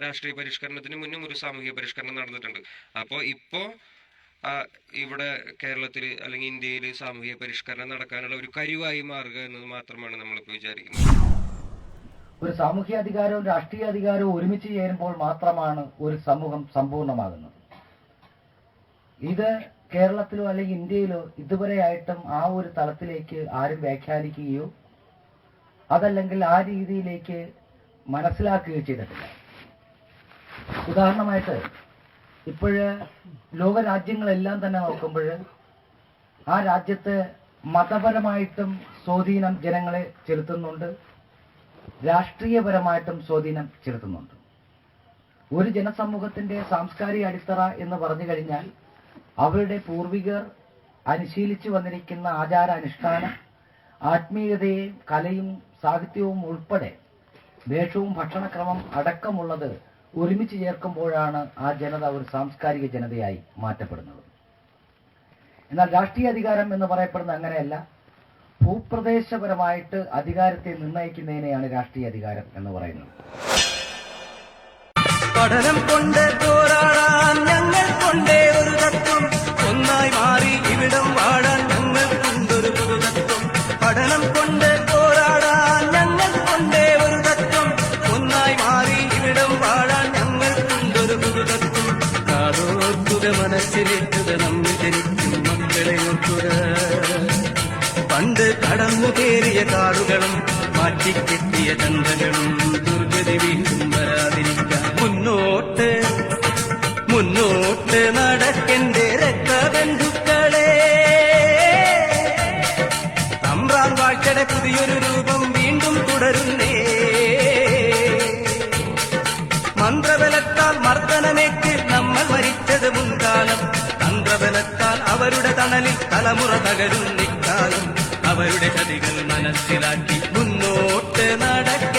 രാഷ്ട്രീയ പരിഷ്കരണത്തിന് മുന്നും ഒരു സാമൂഹിക പരിഷ്കരണം നടന്നിട്ടുണ്ട്. അപ്പോൾ ഇപ്പോൾ ഇവിടെ കേരളത്തിൽ അല്ലെങ്കിൽ ഇന്ത്യയിൽ സാമൂഹിക പരിഷ്കരണം നടക്കാനുള്ള ഒരു കരുവായി മാറുക എന്നത് മാത്രമാണ് നമ്മളിപ്പോൾ വിചാരിക്കുന്നത്. ഒരു സാമൂഹ്യ അധികാരവും രാഷ്ട്രീയ അധികാരവും ഒരുമിച്ച് ചേരുമ്പോൾ മാത്രമാണ് ഒരു സമൂഹം സമ്പൂർണ്ണമാകുന്നത്. ഇത് കേരളത്തിലോ അല്ലെങ്കിൽ ഇന്ത്യയിലോ ഇതുവരെയായിട്ടും ആ ഒരു തലത്തിലേക്ക് ആരും വ്യാഖ്യാനിക്കുകയോ അതല്ലെങ്കിൽ ആ രീതിയിലേക്ക് മനസ്സിലാക്കുകയോ ചെയ്തിട്ടില്ല. ഉദാഹരണമായിട്ട് ഇപ്പോഴ് ലോകരാജ്യങ്ങളെല്ലാം തന്നെ നോക്കുമ്പോൾ ആ രാജ്യത്ത് മതപരമായിട്ടും സ്വാധീനം ജനങ്ങളെ ചെലുത്തുന്നുണ്ട്, രാഷ്ട്രീയപരമായിട്ടും സ്വാധീനം ചെലുത്തുന്നുണ്ട്. ഒരു ജനസമൂഹത്തിന്റെ സാംസ്കാരിക അടിത്തറ എന്ന് പറഞ്ഞു കഴിഞ്ഞാൽ അവരുടെ പൂർവികർ അനുശീലിച്ചു വന്നിരിക്കുന്ന ആചാര അനുഷ്ഠാനം, ആത്മീയതയും കലയും സാഹിത്യവും ഉൾപ്പെടെ വേഷവും ഭക്ഷണക്രമം അടക്കമുള്ളത് ഒരുമിച്ച് ചേർക്കുമ്പോഴാണ് ആ ജനത ഒരു സാംസ്കാരിക ജനതയായി മാറ്റപ്പെടുന്നത്. എന്നാൽ രാഷ്ട്രീയ അധികാരം എന്ന് പറയപ്പെടുന്ന അങ്ങനെയല്ല. ഭൂപ്രദേശപരമായിട്ട് അധികാരത്തെ നിർണ്ണയിക്കുന്നതിനെയാണ് രാഷ്ട്രീയ അധികാരം എന്ന് പറയുന്നത്. പഠനം കൊണ്ട് പോരാടാൻ ഞങ്ങൾ കൊണ്ടേ ഒരു തത്വം, ഒന്നായി മാറി ഇവിടം വാഴാൻ ഞങ്ങൾ കൊണ്ടൊരു പുതുതത്വം. പഠനം കൊണ്ട് പോരാടാൻ ഞങ്ങൾ കൊണ്ടേ ഒരു തത്വം, ഒന്നായി മാറി ഇവിടം വാഴാൻ ഞങ്ങൾ കൊണ്ടൊരു പുതുതത്വം. കാതോർക്കുക, മനസ്സിലേക്കുക, നമ്മിൽ ജനിക്കും മക്കളെ ഓർക്കുക. പണ്ട് കടന്നു കയറിയ കാടുകളും മാറ്റിക്കെട്ടിയ ചന്തകളും ദുർഗതി വീണ്ടും വരാതിരിക്കാൻ മുന്നോട്ട് മുന്നോട്ട് നടക്കെന്റെ രക്തബന്ധുക്കളെ. തമ്പ്രാൻ വാഴ്ചയുടെ പുതിയൊരു രൂപം വീണ്ടും തുടരുന്നേ. മന്ത്രബലത്താൽ മർദ്ദനമേറ്റ് നമ്മൾ മരിച്ചത് മുൻകാലം, തന്ത്രബലത്താൽ അവരുടെ തണലിൽ തലമുറ തകരുന്നിക്കാലം. അവരുടെ ചതികൾ മനസ്സിലാക്കി മുന്നോട്ട് നടക്ക